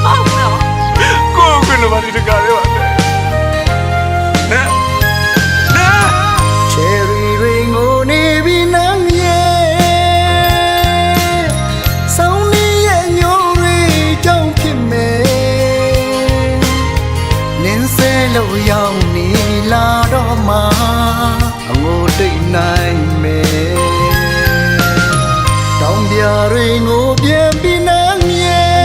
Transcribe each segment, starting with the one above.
ကိုကလည်းဘာဒီတကားလေးပါနဲ့ချယ်ရီတွေငိုနေပြီနန်းရဲ့ဆောင်းနေရဲ့ညိုတွေကြောင့်ဖြစ်မယ်နင်းစဲလို့ရောက်နေလာတော့မှအငိုတိတ်နိုင်မယ်တောင်ပြတွေငိုပြန်ပြီးနန်းရဲ့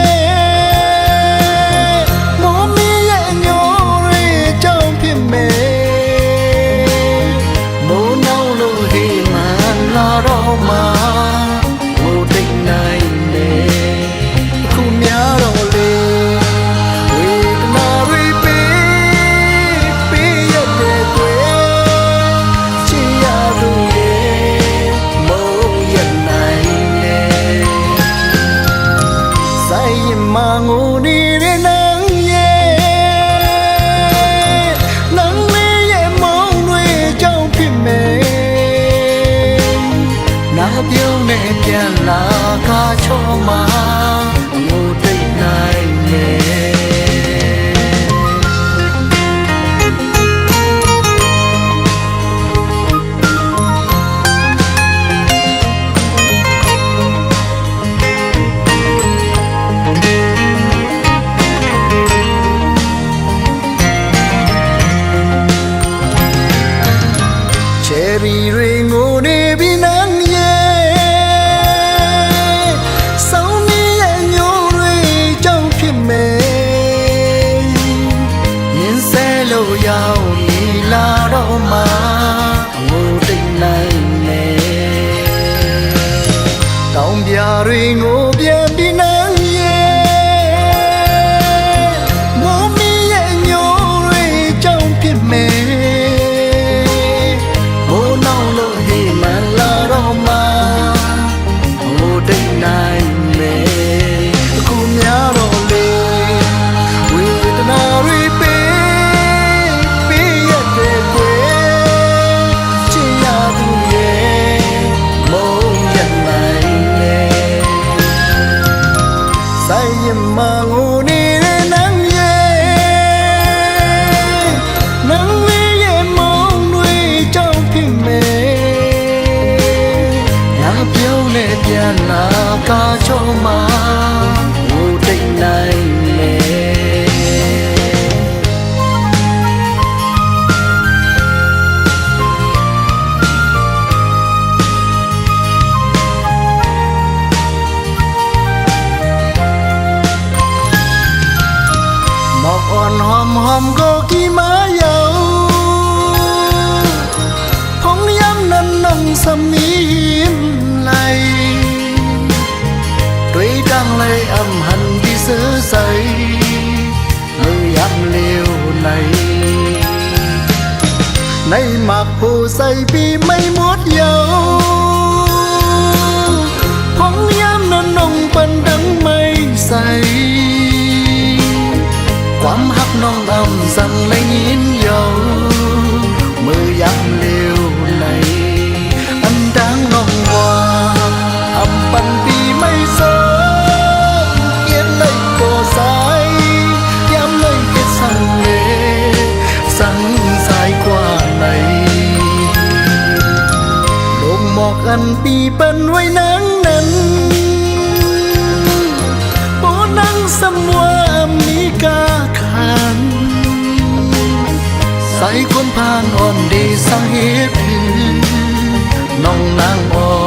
မောမီရဲ့ညိုတွေကြောင့်ဖြစ်မယ်မိုးနှောင်းလို့ဟေးမှလာတော့မှငိုတိတ်နိုင်မယ်အခုများတော့လေဝေဒနာတွေပေးရတဲ့တွေ့ချစ်ရသူရဲ့မိုးရနိုင်တယ်ဆိုင်ရင်မငိုနေတဲ့နန်းရဲ့နန်းလေးရဲ့မောင်တွေကြောင့်ဖြစ်မယ်နာပြုံးနဲ့ပြန်လာခါချောမှာငိုတိတ်နိုင်တယ်ချယ်ရီတွေငိုနေပြီနန်းရဲ့ဆောင်းနေရဲ့ညိုတွေကြောင့်ဖြစ်မယ်မြင်စဲလို့ရောက်နေလာတော့မှငိုတိတ်နိုင်မယ်တောင်ပြတွေငိုပြန်ပြီးနန်းရဲ့မိုးမီရဲ့ညိုတွေကြောင့်ဖြစ်မယ်မငိုနေတဲ့နန်းရဲ့နန်းလေးရဲ့မောင်တွေကြောင့်ဖြစ်မယ်ညာပြုံးနဲ့ပြန်လာကားချုံမှာငိုတိတ်နိုင်หอมก็กี่มาเยาพงย้ำนั้นน้องสมีมไหลด้วยดังเลยอำหันที่ซื้อใส่มือย้ำเลี้ยวในหมากผู้ใส่ปีไม่หมดเยาพงย้ำนั้นน้องปันดังไม่ใส่ความหักน้องอำสั่งเลยยินเยามือยับเลี้ยวในอันดังน้องว่าอำปันปีไม่สนเย็นเลยก็สายย้ำเลยแค่สั่งเลยสั่งสายกว่าไหนลงหมอกอันปีเป็นไว้นั่งนั้นโบนั่งสมว่ามีกาใส่คนผ่านอ่อนดีสังเหตุน้องนางอ่อน